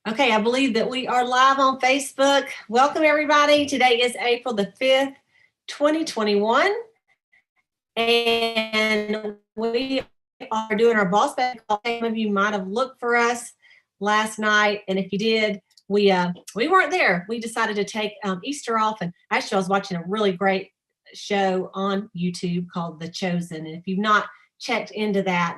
Okay, I believe that we are live on Facebook. Welcome, everybody. Today is April the 5th, 2021, and we are doing our boss battle call. Some of you might have looked for us last night, and if you did, we weren't there. We decided to take Easter off, and actually, I was watching a really great show on YouTube called The Chosen. And if you've not checked into that,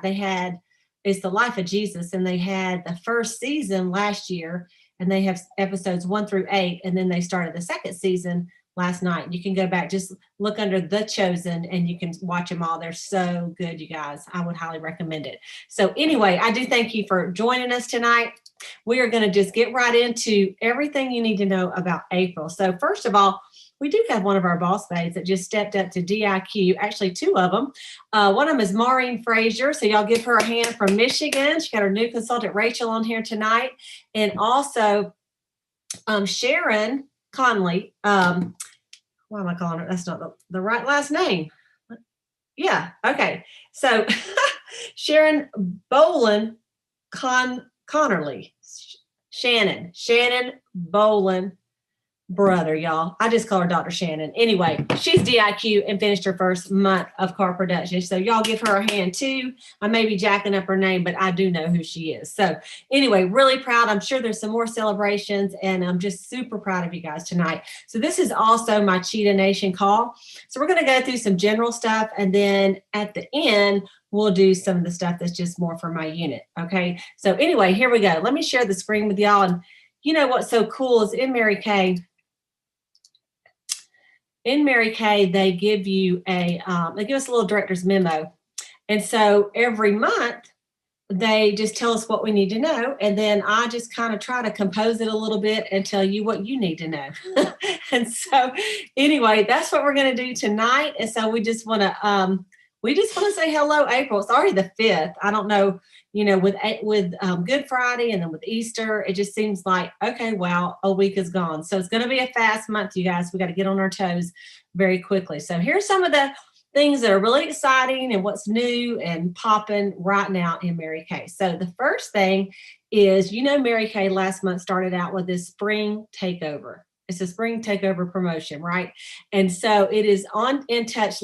it's the life of Jesus, and they had the first season last year, and they have episodes 1 through 8, and then they started the second season last night. You can go back, just look under The Chosen, and you can watch them all. They're so good, you guys. I would highly recommend it. So anyway, I do thank you for joining us tonight. We are going to just get right into everything you need to know about April. So first of all, we do have one of our boss babes that just stepped up to DIQ, actually two of them. One of them is Maureen Frazier, so y'all give her a hand from Michigan. She got her new consultant, Rachel, on here tonight. And also Sharon Conley. Why am I calling her? That's not the right last name. Yeah, okay. So Sharon Boland Connerly. Shannon Boland brother, y'all. I just call her Dr. Shannon. Anyway, she's DIQ and finished her first month of car production. So y'all give her a hand too. I may be jacking up her name, but I do know who she is. So anyway, really proud. I'm sure there's some more celebrations, and I'm just super proud of you guys tonight. So this is also my Cheetah Nation call. So we're going to go through some general stuff, and then at the end, we'll do some of the stuff that's just more for my unit. Okay. So anyway, here we go. Let me share the screen with y'all. And you know what's so cool is in Mary Kay, they give you they give us a little director's memo. And so every month they just tell us what we need to know. And then I just kind of try to compose it a little bit and tell you what you need to know. And so anyway, that's what we're going to do tonight. And so we just want to say hello, April. It's already the 5th. I don't know, with Good Friday and then with Easter, it just seems like, okay, wow, a week is gone. So it's going to be a fast month, you guys. We got to get on our toes very quickly. So here's some of the things that are really exciting and what's new and popping right now in Mary Kay. So the first thing is, Mary Kay last month started out with this spring takeover. It's a spring takeover promotion, right? And so it is on In Touch.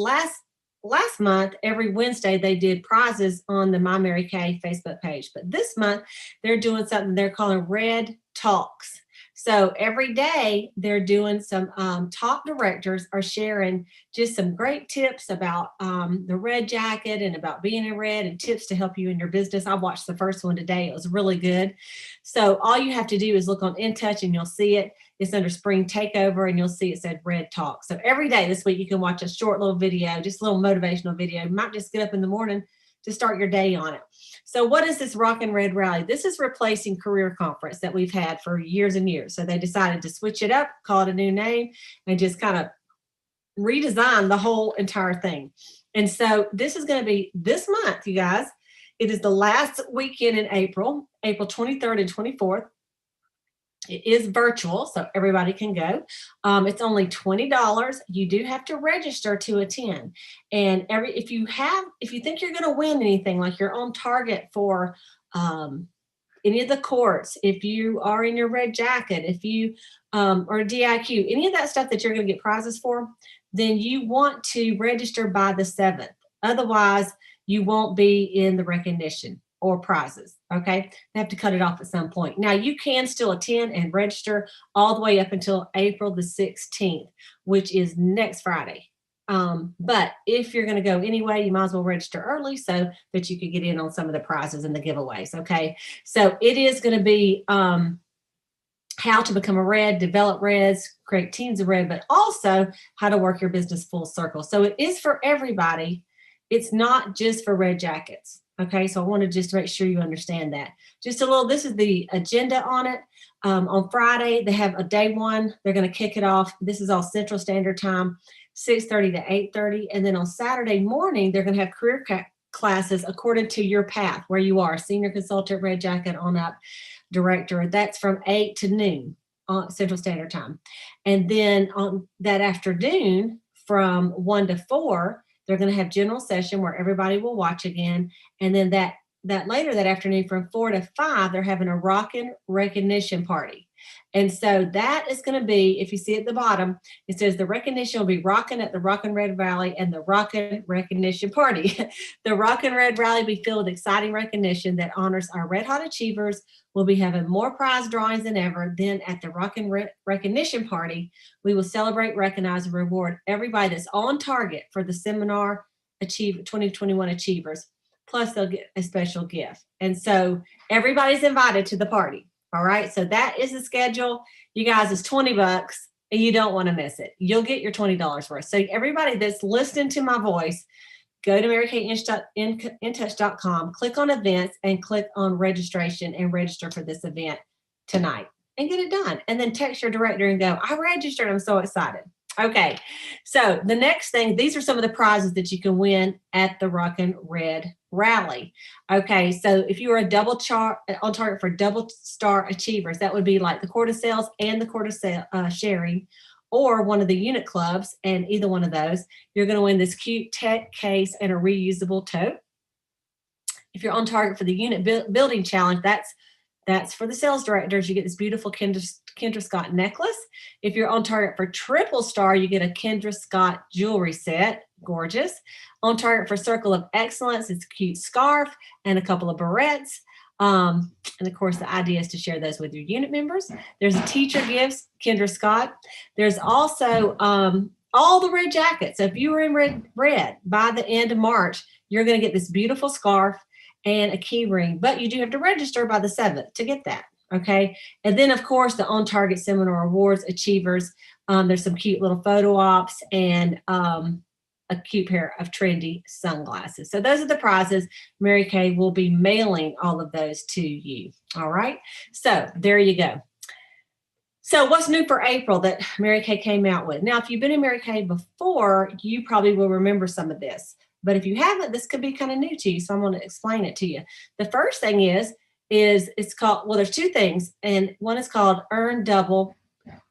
Last month, every Wednesday, they did prizes on the My Mary Kay Facebook page. But this month, they're doing something they're calling Red Talks. So every day, they're doing some top directors are sharing just some great tips about the red jacket and about being in red and tips to help you in your business. I watched the first one today. It was really good. So all you have to do is look on In Touch and you'll see it. It's under Spring Takeover, and you'll see it said Red Talk. So every day this week, you can watch a short little video, just a little motivational video. You might just get up in the morning to start your day on it. So what is this Rock and Red Rally? This is replacing Career Conference that we've had for years and years. So they decided to switch it up, call it a new name, and just kind of redesign the whole entire thing. And so this is going to be this month, you guys. It is the last weekend in April 23rd and 24th. It is virtual, so everybody can go. It's only $20. You do have to register to attend. And if you think you're going to win anything, like you're on target for any of the courts, if you are in your red jacket, if you or DIQ, any of that stuff that you're going to get prizes for, then you want to register by the 7th. Otherwise, you won't be in the recognition or prizes. Okay. They have to cut it off at some point. Now you can still attend and register all the way up until April the 16th, which is next Friday. But if you're going to go anyway, you might as well register early so that you could get in on some of the prizes and the giveaways. Okay. So it is going to be, how to become a red, develop reds, create teams of red, but also how to work your business full circle. So it is for everybody. It's not just for red jackets. Okay, so I wanted just to make sure you understand that. Just a little, this is the agenda on it. On Friday, they have a day one. They're going to kick it off. This is all Central Standard Time, 6:30 to 8:30. And then on Saturday morning, they're going to have career classes according to your path, where you are, senior consultant, red jacket on up, director. That's from 8 to noon on Central Standard Time. And then on that afternoon from 1 to 4, they're going to have general session where everybody will watch again. And then that that later that afternoon from 4 to 5, they're having a rockin' recognition party. And so that is going to be, if you see at the bottom, it says the recognition will be rocking at the Rockin' Red Rally and the Rockin' Recognition Party. The Rockin' Red Rally will be filled with exciting recognition that honors our red hot achievers. We'll be having more prize drawings than ever. Then at the Rockin' Recognition Party, we will celebrate, recognize, and reward everybody that's on target for the seminar 2021 Achievers. Plus, they'll get a special gift. And so everybody's invited to the party. All right. So that is the schedule. You guys, it's $20 and you don't want to miss it. You'll get your $20 worth. So everybody that's listening to my voice, go to marykateinTouch.com, click on events and click on registration and register for this event tonight and get it done. And then text your director and go, I registered. I'm so excited. Okay. So the next thing, these are some of the prizes that you can win at the Rockin' Red Rally. Okay. So if you are on target for double star achievers, that would be like the Court of Sales and the Court of Sharing, or one of the unit clubs, and either one of those, you're going to win this cute tech case and a reusable tote. If you're on target for the unit building challenge, that's for the sales directors. You get this beautiful Kendra Scott necklace. If you're on target for triple star, you get a Kendra Scott jewelry set. Gorgeous. On target for Circle of Excellence, it's a cute scarf and a couple of barrettes. And of course, the idea is to share those with your unit members. There's a teacher gifts, Kendra Scott. There's also all the red jackets. So if you were in red by the end of March, you're going to get this beautiful scarf and a key ring, but you do have to register by the 7th to get that. Okay. And then of course the on target seminar awards achievers. There's some cute little photo ops and a cute pair of trendy sunglasses. So those are the prizes. Mary Kay will be mailing all of those to you. All right. So there you go. So what's new for April that Mary Kay came out with? Now, if you've been in Mary Kay before, you probably will remember some of this. But if you haven't, this could be kind of new to you. So I'm going to explain it to you. The first thing is it's called, well, there's two things. And one is called Earn Double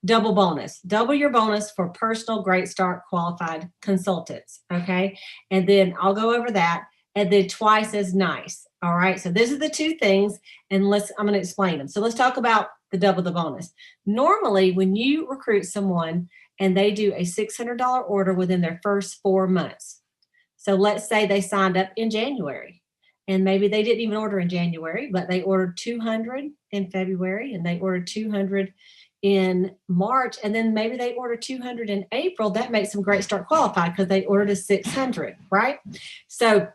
Bonus. Double your bonus for personal Great Start qualified consultants. Okay. And then I'll go over that. And then twice as nice. All right. So these are the two things. And I'm going to explain them. So let's talk about the double the bonus. Normally, when you recruit someone and they do a $600 order within their first 4 months. So let's say they signed up in January and maybe they didn't even order in January, but they ordered 200 in February and they ordered 200 in March, and then maybe they ordered 200 in April. That makes them Great Start qualified because they ordered a 600, right? So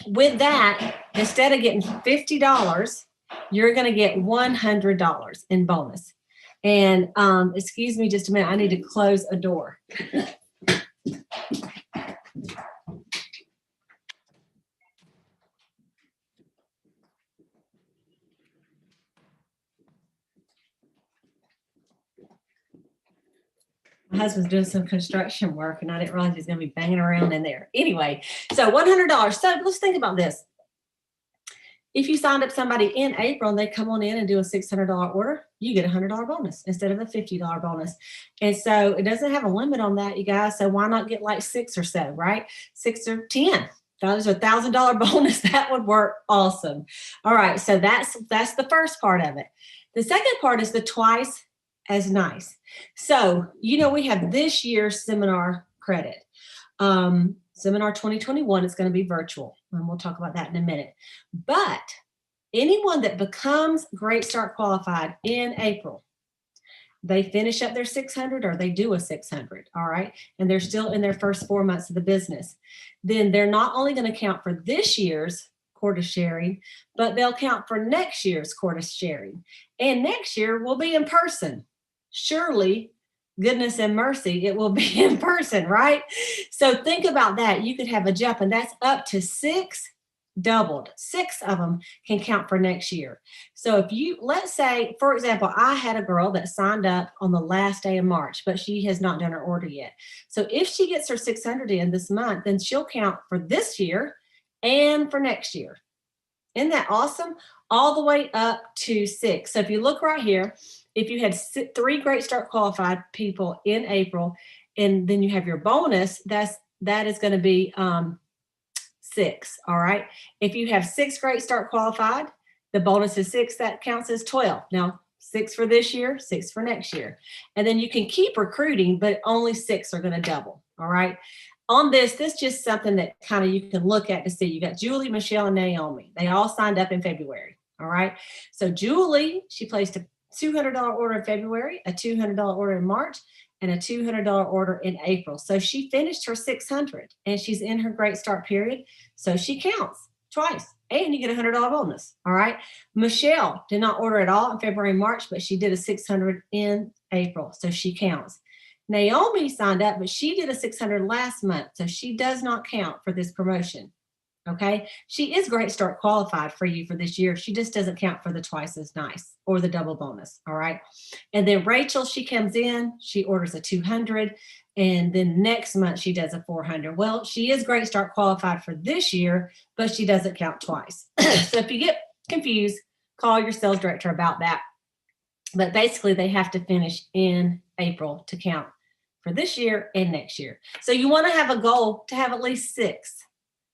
with that, instead of getting $50, you're going to get $100 in bonus. And excuse me just a minute. I need to close a door. My husband's doing some construction work and I didn't realize he's going to be banging around in there. Anyway, so $100. So let's think about this. If you signed up somebody in April and they come on in and do a $600 order, you get a $100 bonus instead of a $50 bonus. And so it doesn't have a limit on that, you guys. So why not get like 6 or so, right? 6 or 10. Those are $1,000 bonus. That would work awesome. All right. So that's the first part of it. The second part is the twice as nice. So, we have this year's seminar credit. Seminar 2021 is going to be virtual, and we'll talk about that in a minute. But anyone that becomes Great Start qualified in April, they finish up their 600 or they do a 600, all right? And they're still in their first 4 months of the business. Then they're not only going to count for this year's Court of Sharing, but they'll count for next year's Court of Sharing. And next year will be in person. Surely, goodness and mercy, it will be in person, right? So think about that. You could have a jump, and that's up to 6 doubled. 6 of them can count for next year. So let's say, for example, I had a girl that signed up on the last day of March, but she has not done her order yet. So if she gets her 600 in this month, then she'll count for this year and for next year. Isn't that awesome? All the way up to 6. So if you look right here, if you had 3 Great Start qualified people in April, and then you have your bonus, that is going to be 6. All right. If you have 6 Great Start qualified, the bonus is 6. That counts as 12. Now, 6 for this year, 6 for next year. And then you can keep recruiting, but only 6 are going to double. All right. On this just something that kind of you can look at to see. You got Julie, Michelle, and Naomi. They all signed up in February. All right. So Julie, she placed a $200 order in February, a $200 order in March, and a $200 order in April. So she finished her 600 and she's in her Great Start period. So she counts twice and you get a $100 bonus. All right. Michelle did not order at all in February and March, but she did a 600 in April. So she counts. Naomi signed up, but she did a 600 last month. So she does not count for this promotion. Okay. She is Great Start qualified for you for this year. She just doesn't count for the twice as nice or the double bonus. All right. And then Rachel, she comes in, she orders a 200. And then next month she does a 400. Well, she is Great Start qualified for this year, but she doesn't count twice. So if you get confused, call your sales director about that. But basically they have to finish in April to count for this year and next year. So you want to have a goal to have at least 6.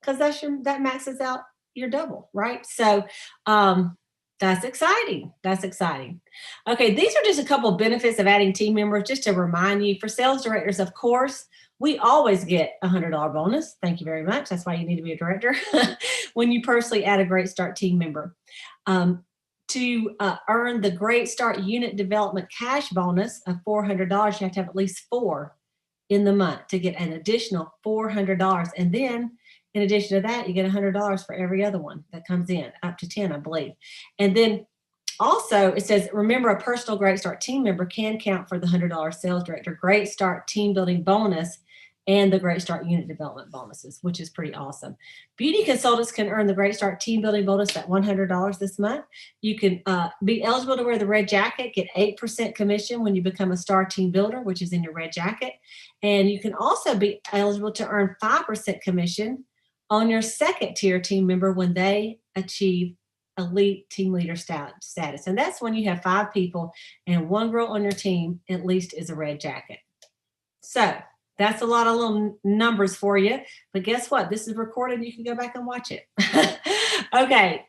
Because that maxes out your double, right? So that's exciting. That's exciting. Okay, these are just a couple of benefits of adding team members, just to remind you. For sales directors, of course, we always get a $100 bonus. Thank you very much. That's why you need to be a director when you personally add a Great Start team member. To earn the Great Start unit development cash bonus of $400, you have to have at least 4 in the month to get an additional $400. And then in addition to that, you get $100 for every other one that comes in, up to 10, I believe. And then also it says, remember, a personal Great Start team member can count for the $100 sales director Great Start team building bonus and the Great Start unit development bonuses, which is pretty awesome. Beauty consultants can earn the Great Start team building bonus at $100 this month. You can be eligible to wear the red jacket, get 8% commission when you become a star team builder, which is in your red jacket. And you can also be eligible to earn 5% commission on your second tier team member when they achieve elite team leader status. And that's when you have 5 people and 1 girl on your team at least is a red jacket. So that's a lot of little numbers for you. But guess what? This is recorded. You can go back and watch it. Okay.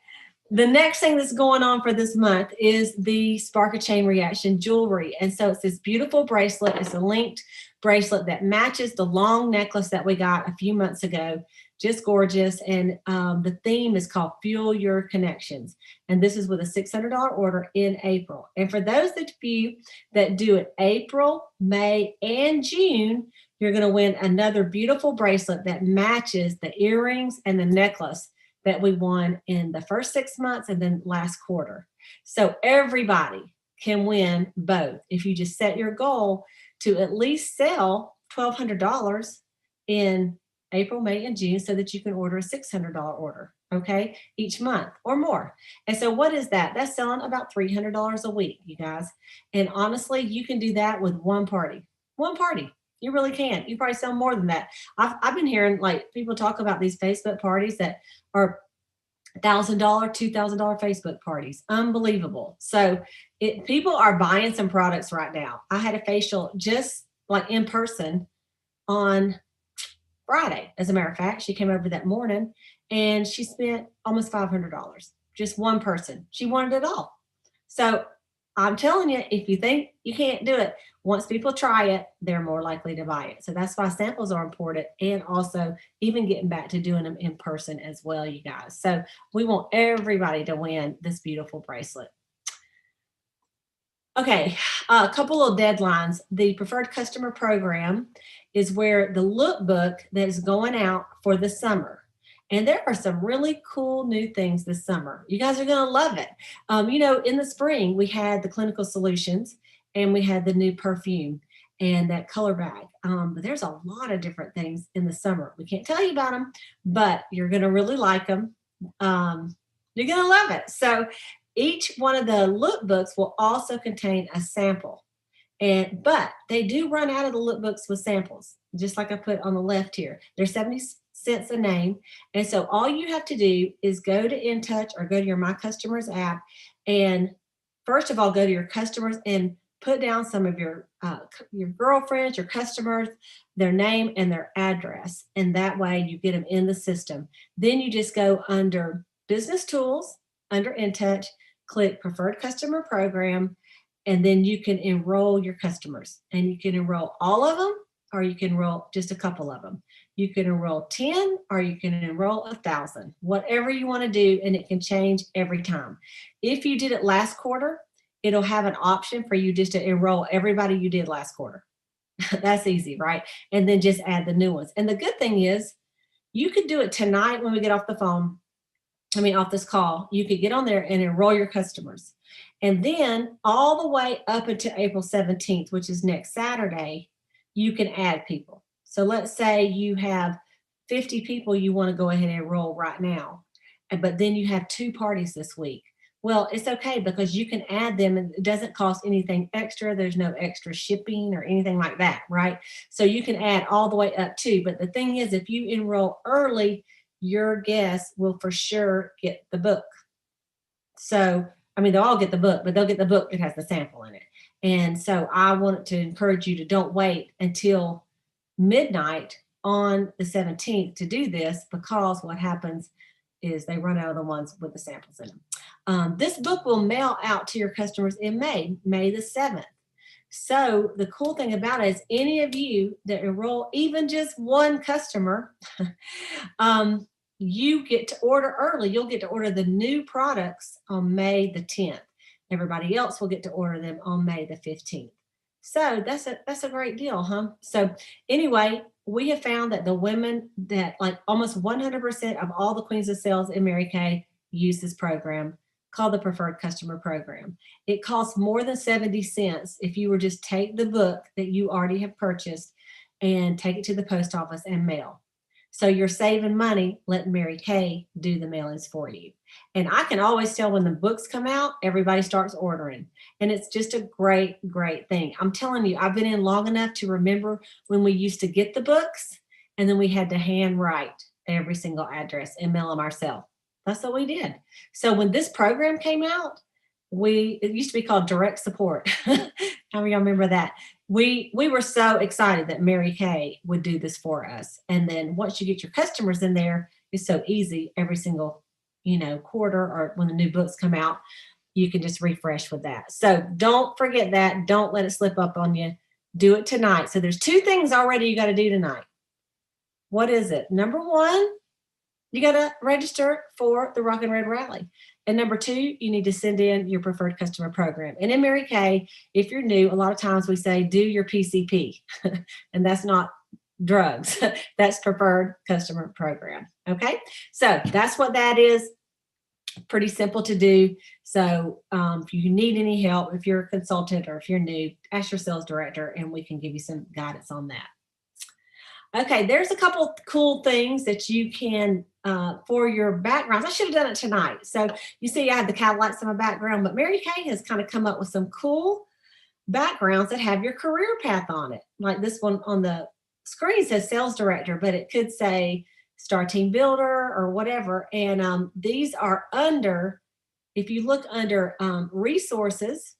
The next thing that's going on for this month is the Spark a Chain Reaction jewelry. And so it's this beautiful bracelet. It's a linked bracelet that matches the long necklace that we got a few months ago. Just gorgeous. And the theme is called Fuel Your Connections. And this is with a $600 order in April. And for those of you that do it April, May, and June, you're going to win another beautiful bracelet that matches the earrings and the necklace that we won in the first 6 months and then last quarter. So everybody can win both if you just set your goal to at least sell $1,200 in April, May, and June so that you can order a $600 order, okay, each month or more. And so what is that? That's selling about $300 a week, you guys. And honestly, you can do that with one party. One party. You really can. You probably sell more than that. I've been hearing like people talk about these Facebook parties that are $1,000, $2,000 Facebook parties. Unbelievable. So people are buying some products right now. I had a facial just like in person on Friday. As a matter of fact, she came over that morning and she spent almost $500. Just one person. She wanted it all. So I'm telling you, if you think you can't do it, once people try it, they're more likely to buy it. So that's why samples are important, and also even getting back to doing them in person as well, you guys. So we want everybody to win this beautiful bracelet. Okay, a couple of deadlines. The preferred customer program is where the lookbook that is going out for the summer. And there are some really cool new things this summer. You guys are going to love it. In the spring, we had the clinical solutions and we had the new perfume and that color bag. But there's a lot of different things in the summer. We can't tell you about them, but you're going to really like them. You're going to love it. So each one of the lookbooks will also contain a sample. But they do run out of the lookbooks with samples, just like I put on the left here. They're 70 cents a name. And so all you have to do is go to InTouch or go to your My Customers app. And first of all, go to your customers and put down some of your your girlfriends, your customers, their name and their address. And that way you get them in the system. Then you just go under business tools, under InTouch, click preferred customer program, and then you can enroll your customers. And you can enroll all of them, or you can enroll just a couple of them. You can enroll 10, or you can enroll 1,000, whatever you want to do, and it can change every time. If you did it last quarter, it'll have an option for you just to enroll everybody you did last quarter. That's easy, right? And then just add the new ones. And the good thing is you could do it tonight when we get off the phone. Off this call, you could get on there and enroll your customers. And then all the way up until April 17th, which is next Saturday, you can add people. So let's say you have 50 people you want to go ahead and enroll right now, but then you have 2 parties this week. Well, it's okay because you can add them and it doesn't cost anything extra. There's no extra shipping or anything like that, right? So you can add all the way up to, but the thing is, if you enroll early, your guests will for sure get the book. So, they'll all get the book, but they'll get the book that has the sample in it. And so I wanted to encourage you to don't wait until midnight on the 17th to do this, because what happens is they run out of the ones with the samples in them. This book will mail out to your customers in May the 7th. So the cool thing about it is any of you that enroll even just one customer, you get to order early. You'll get to order the new products on May the 10th. Everybody else will get to order them on May the 15th. So that's a great deal, huh? So anyway, we have found that the women that almost 100% of all the Queens of Sales in Mary Kay use this program called the Preferred Customer Program. It costs more than 70 cents if you were just take the book that you already have purchased and take it to the post office and mail. So you're saving money letting Mary Kay do the mailings for you. And I can always tell when the books come out, everybody starts ordering. And it's just a great, great thing. I'm telling you, I've been in long enough to remember when we used to get the books and then we had to handwrite every single address and mail them ourselves. That's what we did. So when this program came out, it used to be called direct support. How many of y'all remember that? We were so excited that Mary Kay would do this for us. And then once you get your customers in there, it's so easy every single, quarter or when the new books come out, you can just refresh with that. So don't forget that. Don't let it slip up on you. Do it tonight. So there's 2 things already you got to do tonight. What is it? Number 1, you got to register for the Rock and Red Rally. And number 2, you need to send in your preferred customer program. And in Mary Kay, if you're new, a lot of times we say, do your PCP. And that's not drugs. That's preferred customer program. Okay. So that's what that is. Pretty simple to do. So if you need any help, if you're a consultant or if you're new, ask your sales director and we can give you some guidance on that. Okay, there's a couple cool things that you can for your backgrounds. I should have done it tonight. So you see I have the Cadillacs in my background, but Mary Kay has kind of come up with some cool backgrounds that have your career path on it. Like this one on the screen says sales director, but it could say star team builder or whatever. And these are under, if you look under resources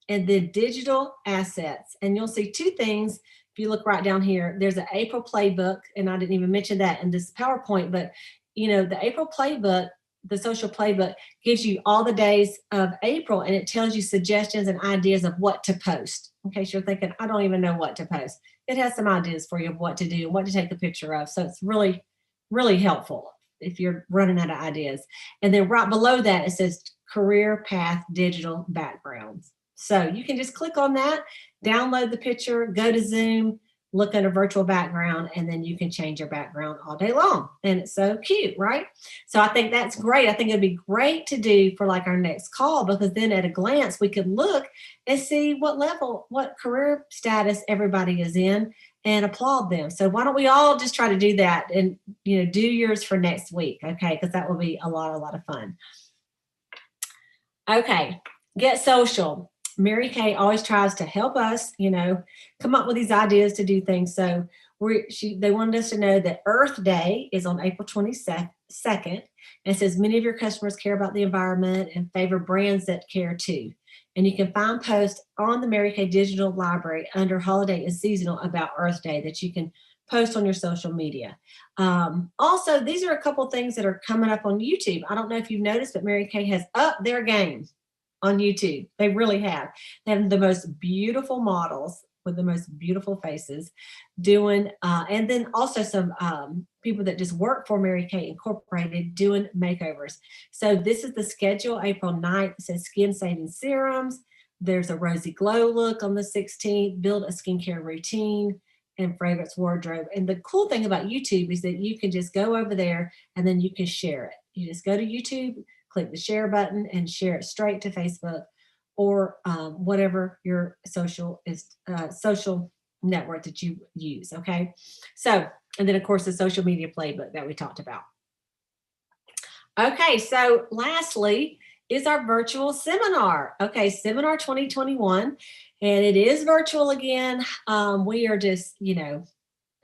and then digital assets, and you'll see 2 things. If you look right down here, there's an April playbook, and I didn't even mention that in this PowerPoint, but the April playbook, the social playbook, gives you all the days of April, and it tells you suggestions and ideas of what to post. In case you're thinking, I don't even know what to post. It has some ideas for you of what to do and what to take a picture of. So it's really, really helpful if you're running out of ideas. And then right below that, it says career path digital backgrounds. So you can just click on that, download the picture, go to Zoom, look at a virtual background, and then you can change your background all day long. And it's so cute, right? So I think that's great. I think it'd be great to do for our next call, because then at a glance, we could look and see what level, what career status everybody is in and applaud them. So why don't we all just try to do that and, do yours for next week, okay? Because that will be a lot of fun. Okay, get social. Mary Kay always tries to help us, come up with these ideas to do things. So they wanted us to know that Earth Day is on April 22nd. And it says many of your customers care about the environment and favor brands that care too. And you can find posts on the Mary Kay Digital Library under holiday and seasonal about Earth Day that you can post on your social media. Also, these are a couple things that are coming up on YouTube. I don't know if you've noticed, but Mary Kay has upped their game on YouTube. They really have. They have the most beautiful models with the most beautiful faces doing, and then also some people that just work for Mary Kay Incorporated doing makeovers. So this is the schedule, April 9th. It says skin saving serums. There's a rosy glow look on the 16th, build a skincare routine, and fragrance wardrobe. And the cool thing about YouTube is that you can just go over there and then you can share it. You just go to YouTube, click the share button, and share it straight to Facebook or whatever your social network that you use. Okay. So, and then of course the social media playbook that we talked about. Okay. So lastly is our virtual seminar. Okay. Seminar 2021. And it is virtual again. We are just,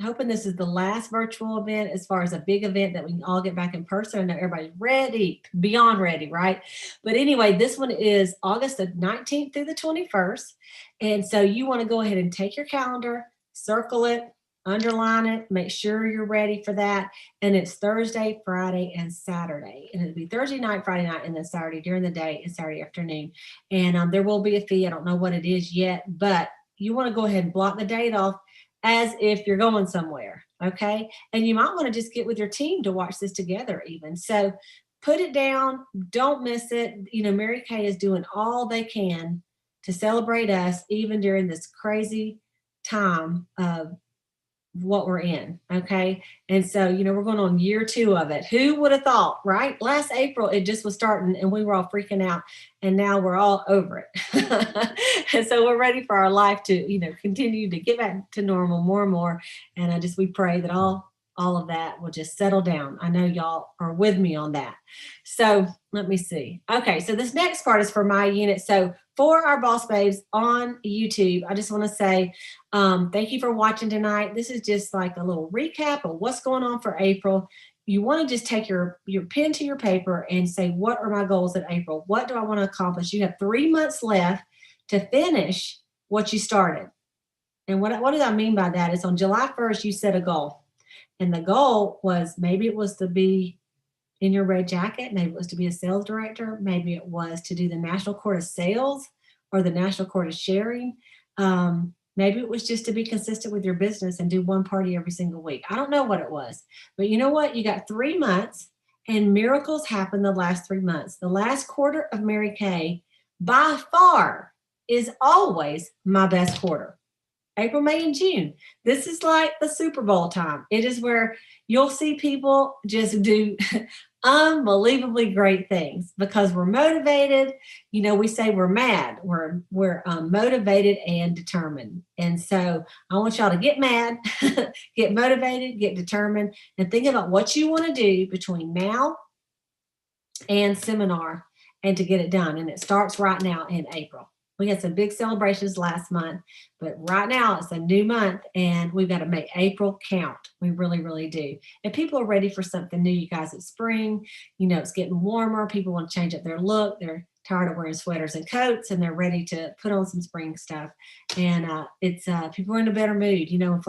hoping this is the last virtual event as far as a big event that we can all get back in person. I know everybody's ready, beyond ready, right? But anyway, this one is August the 19th through the 21st. And so you want to go ahead and take your calendar, circle it, underline it, make sure you're ready for that. And it's Thursday, Friday, and Saturday. And it'll be Thursday night, Friday night, and then Saturday during the day and Saturday afternoon. And there will be a fee. I don't know what it is yet, but you want to go ahead and block the date off as if you're going somewhere, okay? And you might want to just get with your team to watch this together even. So put it down, don't miss it. Mary Kay is doing all they can to celebrate us even during this crazy time of what we're in, okay? And so, we're going on year 2 of it. Who would have thought, right? Last April, it just was starting and we were all freaking out, and now we're all over it. And so we're ready for our life to, continue to get back to normal more and more. And we pray that all of that will just settle down. I know y'all are with me on that. So let me see. Okay, so this next part is for my unit. So for our Boss Babes on YouTube, I just want to say thank you for watching tonight. This is just like a little recap of what's going on for April. You want to just take your pen to your paper and say, what are my goals in April? What do I want to accomplish? You have 3 months left to finish what you started. And what do I mean by that is on July 1st, you set a goal. And the goal was, maybe it was to be in your red jacket. Maybe it was to be a sales director. Maybe it was to do the National Court of Sales or the National Court of Sharing. Maybe it was just to be consistent with your business and do one party every single week. I don't know what it was. But you know what? You got 3 months, and miracles happen the last 3 months. The last quarter of Mary Kay, by far, is always my best quarter. April, May, and June. This is like the Super Bowl time. It is where you'll see people just do unbelievably great things because we're motivated. We say we're mad. We're motivated and determined. And so I want y'all to get mad, get motivated, get determined, and think about what you want to do between now and seminar and to get it done. And it starts right now in April. We had some big celebrations last month, but right now it's a new month and we've got to make April count. We really, really do. And people are ready for something new, you guys. It's spring, it's getting warmer. People want to change up their look. They're tired of wearing sweaters and coats and they're ready to put on some spring stuff. And it's people are in a better mood. When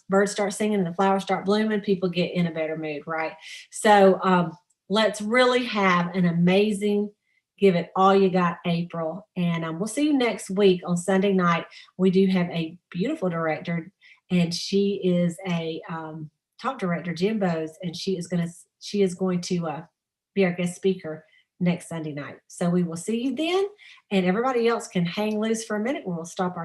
birds start singing and the flowers start blooming, people get in a better mood, right? So let's really have an amazing, give it all you got, April. And we'll see you next week on Sunday night. We do have a beautiful director, and she is a talk director, Jim Bowes, and she is going to be our guest speaker next Sunday night. So we will see you then, and everybody else can hang loose for a minute. We'll stop our